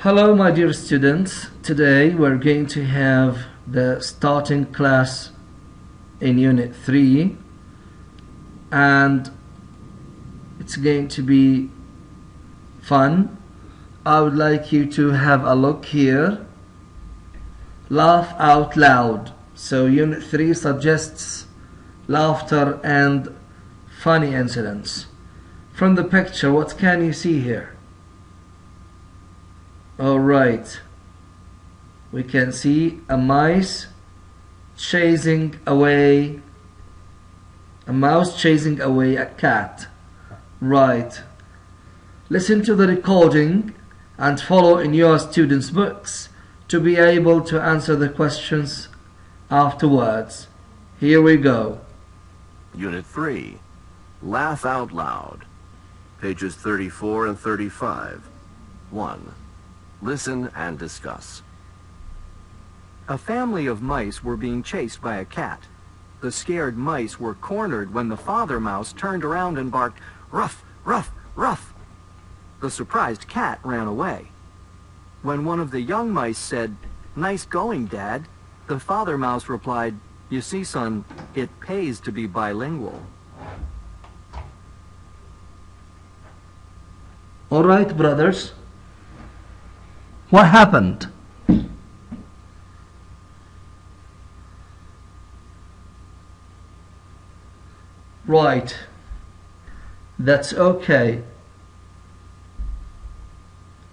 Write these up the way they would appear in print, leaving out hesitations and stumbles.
Hello, my dear students. Today we're going to have the starting class in Unit 3, and it's going to be fun. I would like you to have a look here. Laugh out loud. So Unit 3 suggests laughter and funny incidents. From the picture, what can you see here? Alright, we can see a mouse chasing away a cat. Right. Listen to the recording and follow in your students' books to be able to answer the questions afterwards. Here we go. Unit 3. Laugh out loud. Pages 34 and 35. 1. Listen and discuss. A family of mice were being chased by a cat. The scared mice were cornered when the father mouse turned around and barked, "Ruff, ruff, ruff." The surprised cat ran away. When one of the young mice said, "Nice going, Dad," the father mouse replied, "You see, son, it pays to be bilingual." Alright, brothers. What happened? Right. That's okay.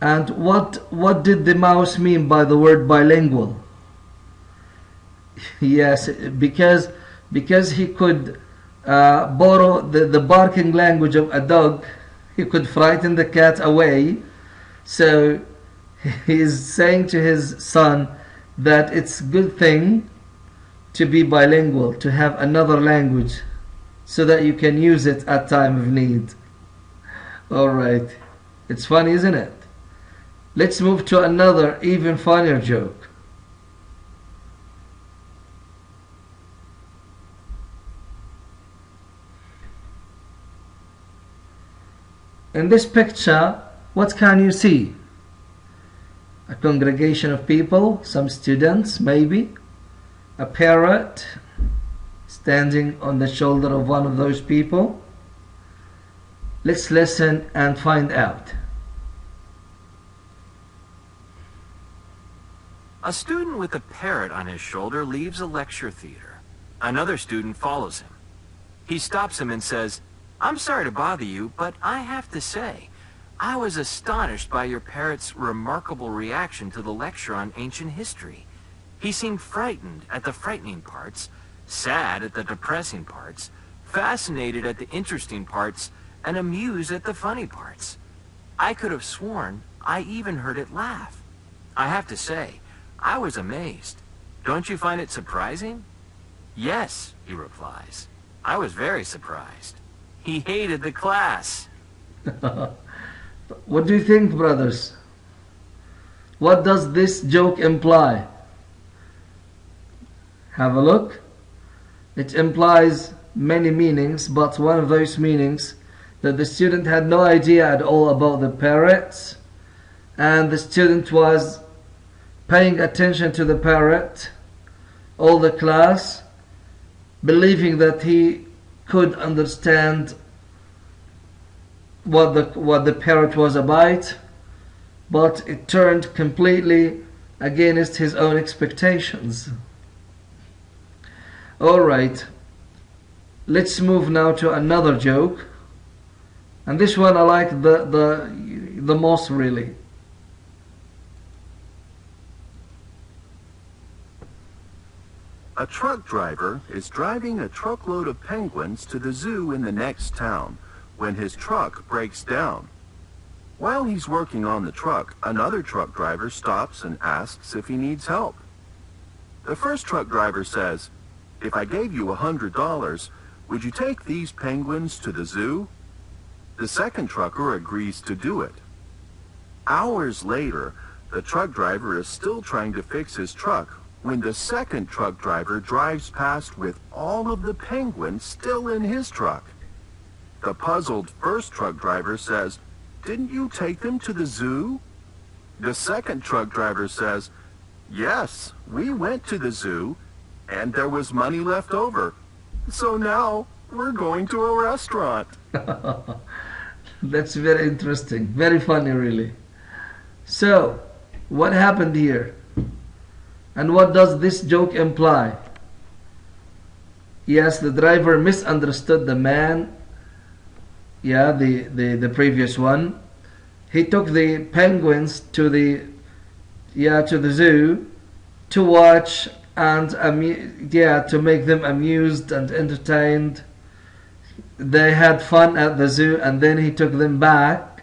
And what did the mouse mean by the word bilingual? Yes, because he could borrow the barking language of a dog, he could frighten the cat away. So he's saying to his son that it's a good thing to be bilingual, to have another language, so that you can use it at time of need. Alright, it's funny, isn't it? Let's move to another even funnier joke. In this picture, what can you see? A congregation of people, some students maybe, a parrot standing on the shoulder of one of those people. Let's listen and find out. A student with a parrot on his shoulder leaves a lecture theater. Another student follows him. He stops him and says, "I'm sorry to bother you, but I have to say, I was astonished by your parrot's remarkable reaction to the lecture on ancient history. He seemed frightened at the frightening parts, sad at the depressing parts, fascinated at the interesting parts, and amused at the funny parts. I could have sworn I even heard it laugh. I have to say, I was amazed. Don't you find it surprising?" "Yes," he replies. "I was very surprised. He hated the class." What do you think, brothers? What does this joke imply? Have a look. It implies many meanings, but one of those meanings that the student had no idea at all about the parrots, and the student was paying attention to the parrot, all the class, believing that he could understand what the parrot was about, but it turned completely against his own expectations. Alright, let's move now to another joke, and this one I like the most, really. A truck driver is driving a truckload of penguins to the zoo in the next town when his truck breaks down. While he's working on the truck, another truck driver stops and asks if he needs help. The first truck driver says, "If I gave you $100, would you take these penguins to the zoo?" The second trucker agrees to do it. Hours later, the truck driver is still trying to fix his truck when the second truck driver drives past with all of the penguins still in his truck. The puzzled first truck driver says, "Didn't you take them to the zoo?" The second truck driver says, "Yes, we went to the zoo, and there was money left over. So now we're going to a restaurant." That's very interesting. Very funny, really. So, what happened here? And what does this joke imply? Yes, the driver misunderstood the man. Yeah, the previous one. He took the penguins to the zoo to watch and to make them amused and entertained. They had fun at the zoo, and then he took them back.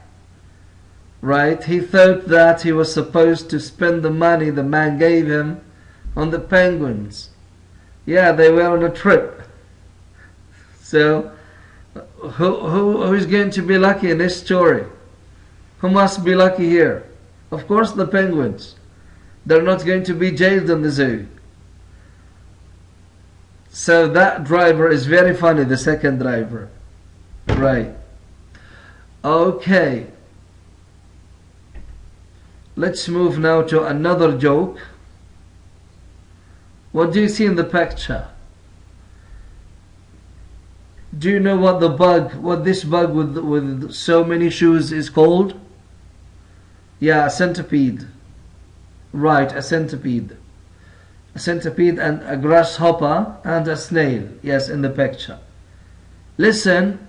Right? He thought that he was supposed to spend the money the man gave him on the penguins. Yeah, they were on a trip. So, who is going to be lucky in this story? Who must be lucky here? Of course, the penguins. They're not going to be jailed in the zoo. So that driver is very funny, the second driver. Right. Okay. Let's move now to another joke. What do you see in the picture? Do you know what this bug with so many shoes is called? Yeah, a centipede. Right, a centipede. A centipede and a grasshopper and a snail. Yes, in the picture. Listen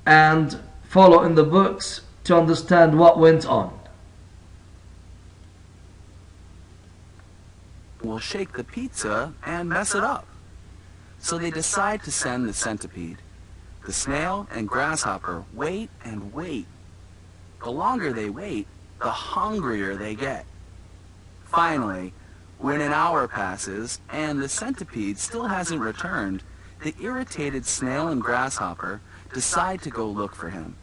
and follow in the books to understand what went on. Will shake the pizza and mess it up. So they decide to send the centipede. The snail and grasshopper wait and wait. The longer they wait, the hungrier they get. Finally, when an hour passes and the centipede still hasn't returned, the irritated snail and grasshopper decide to go look for him.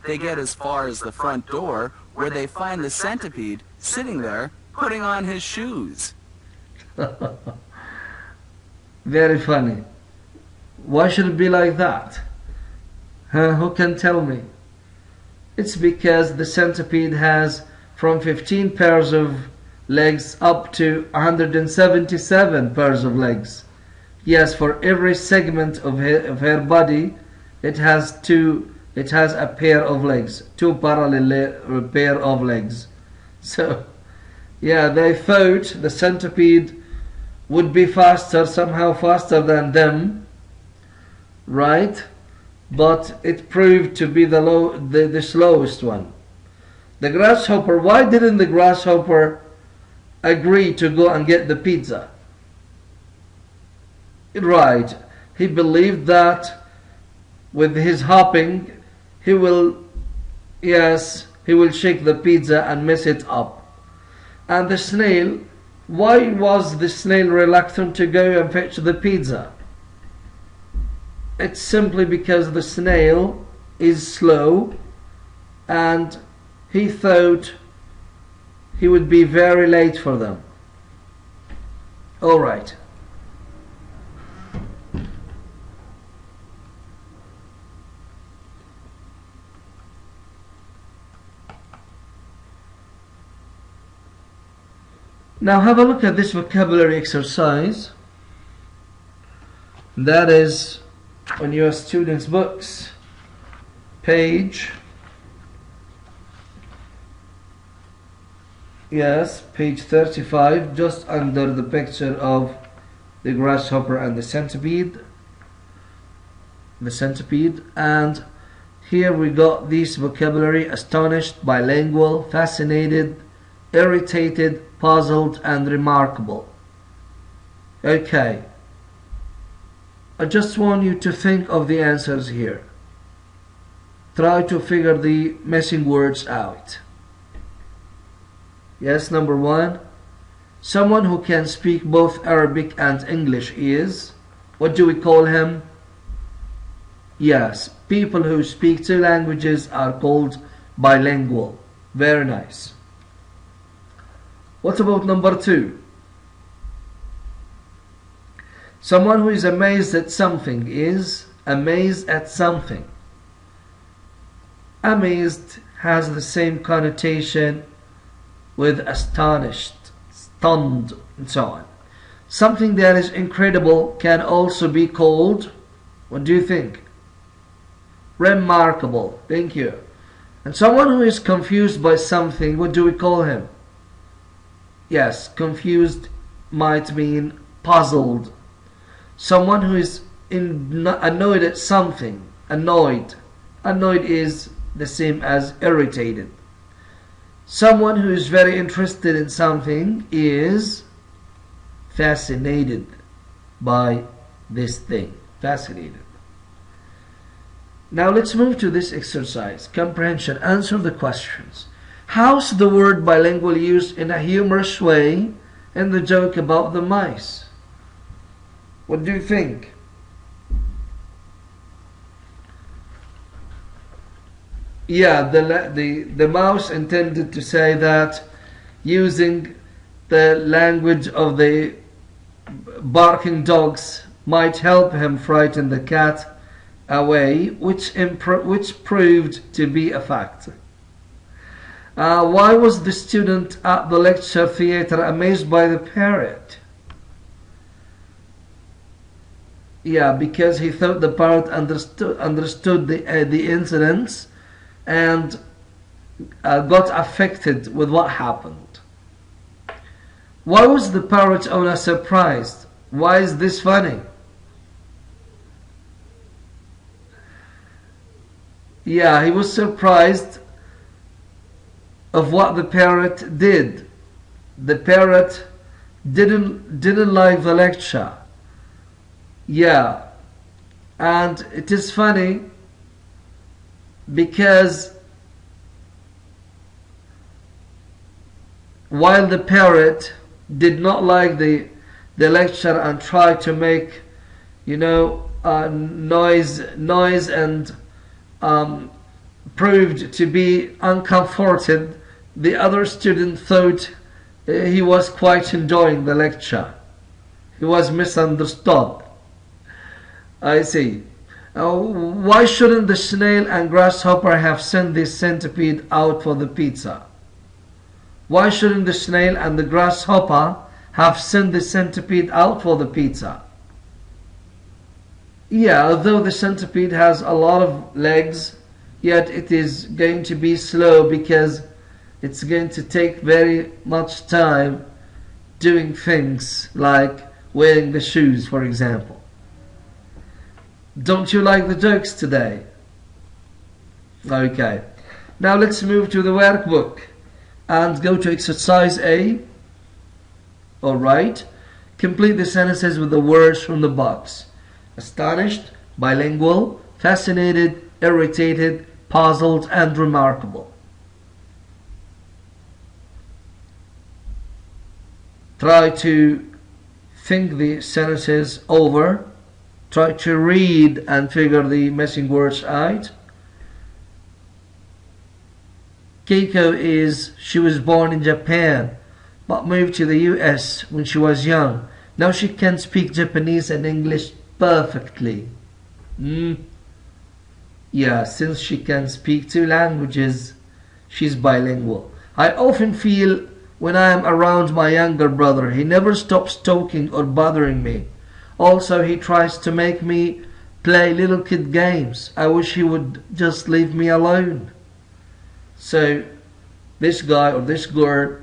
They get as far as the front door, where they find the centipede sitting there putting on his shoes. Very funny. Why should it be like that? Who can tell me? It's because the centipede has from 15 pairs of legs up to 177 pairs of legs. Yes, for every segment of her body, it has a pair of legs, two parallel pair of legs. So, yeah, they thought the centipede would be somehow faster than them, right? But it proved to be the slowest one. The grasshopper, why didn't the grasshopper agree to go and get the pizza? Right, he believed that with his hopping, he will shake the pizza and mess it up. And the snail, why was the snail reluctant to go and fetch the pizza? It's simply because the snail is slow and he thought he would be very late for them. All right. Now have a look at this vocabulary exercise. That is on your students' books, page 35, just under the picture of the grasshopper and the centipede. And here we got this vocabulary: astonished, bilingual, fascinated, irritated, puzzled, and remarkable. Okay. I just want you to think of the answers here. Try to figure the missing words out. Yes, number 1. Someone who can speak both Arabic and English is, what do we call him? Yes, people who speak 2 languages are called bilingual. Very nice. What about number 2? Someone who is amazed at something is amazed at something. Amazed has the same connotation with astonished, stunned, and so on. Something that is incredible can also be called, what do you think? Remarkable. Thank you. And someone who is confused by something, what do we call him? Yes, confused might mean puzzled. Someone who is annoyed at something. Annoyed. Annoyed is the same as irritated. Someone who is very interested in something is fascinated by this thing. Fascinated. Now let's move to this exercise. Comprehension. Answer the questions. How's the word bilingual used in a humorous way in the joke about the mice? What do you think? Yeah, the mouse intended to say that using the language of the barking dogs might help him frighten the cat away, which proved to be a fact. Why was the student at the lecture theatre amazed by the parrot? Yeah, because he thought the parrot understood the incidents and got affected with what happened. Why was the parrot owner surprised? Why is this funny? Yeah, he was surprised of what the parrot did. The parrot didn't like the lecture. Yeah, and it is funny because while the parrot did not like the lecture and tried to make, noise and proved to be uncomforted, the other student thought he was quite enjoying the lecture. He was misunderstood. I see. Why shouldn't the snail and grasshopper have sent the centipede out for the pizza? Why shouldn't the snail and the grasshopper have sent the centipede out for the pizza? Yeah, although the centipede has a lot of legs, yet it is going to be slow because it's going to take very much time doing things like wearing the shoes, for example. Don't you like the jokes today? Okay. Now let's move to the workbook and go to exercise A. Alright. Complete the sentences with the words from the box. Astonished, bilingual, fascinated, irritated, puzzled, and remarkable. Try to think the sentences over. Try to read and figure the missing words out. Keiko she was born in Japan but moved to the US when she was young. Now she can speak Japanese and English perfectly. Yeah, since she can speak 2 languages, she's bilingual. I often feel when I am around my younger brother, he never stops talking or bothering me. Also, he tries to make me play little kid games. I wish he would just leave me alone. So, this guy or this girl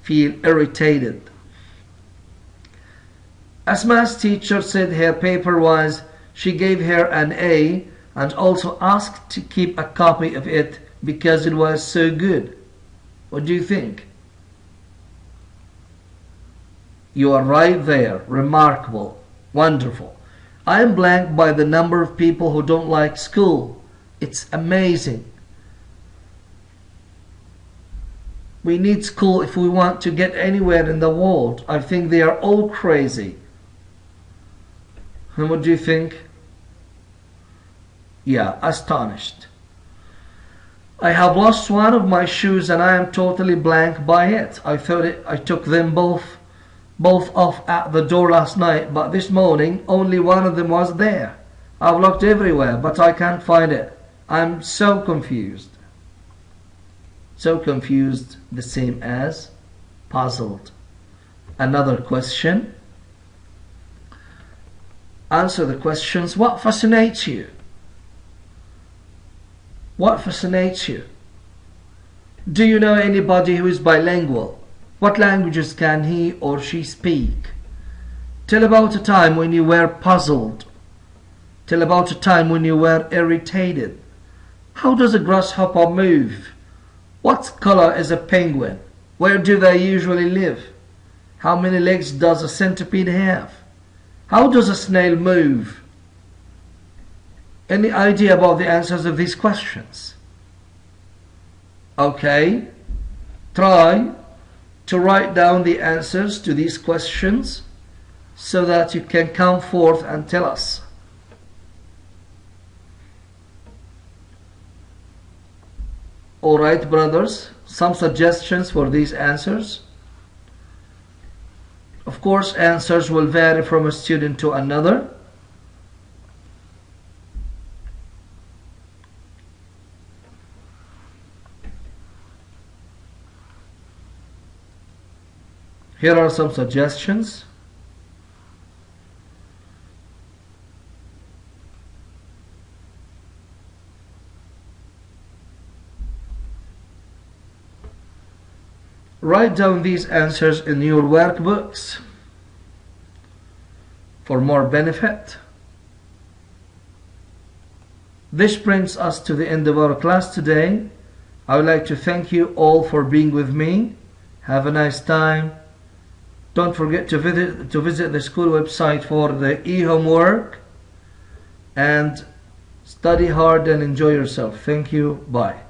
feel irritated. Asma's teacher said her paper was, she gave her an A and also asked to keep a copy of it because it was so good. What do you think? You are right there. Remarkable. Wonderful. I am blank by the number of people who don't like school. It's amazing. We need school if we want to get anywhere in the world. I think they are all crazy. And what do you think? Yeah, astonished. I have lost one of my shoes and I am totally blank by it. I thought I took them both off at the door last night, but this morning only one of them was there. I've looked everywhere, but I can't find it. I'm so confused. So confused, the same as puzzled. Another question. Answer the questions. What fascinates you? What fascinates you? Do you know anybody who is bilingual? What languages can he or she speak? Tell about a time when you were puzzled. Tell about a time when you were irritated. How does a grasshopper move? What color is a penguin? Where do they usually live? How many legs does a centipede have? How does a snail move? Any idea about the answers of these questions? Okay, try to write down the answers to these questions so that you can come forth and tell us. Alright, brothers, some suggestions for these answers. Of course, answers will vary from a student to another. Here are some suggestions. Write down these answers in your workbooks for more benefit. This brings us to the end of our class today. I would like to thank you all for being with me. Have a nice time. Don't forget to visit the school website for the e-homework, and study hard and enjoy yourself. Thank you. Bye.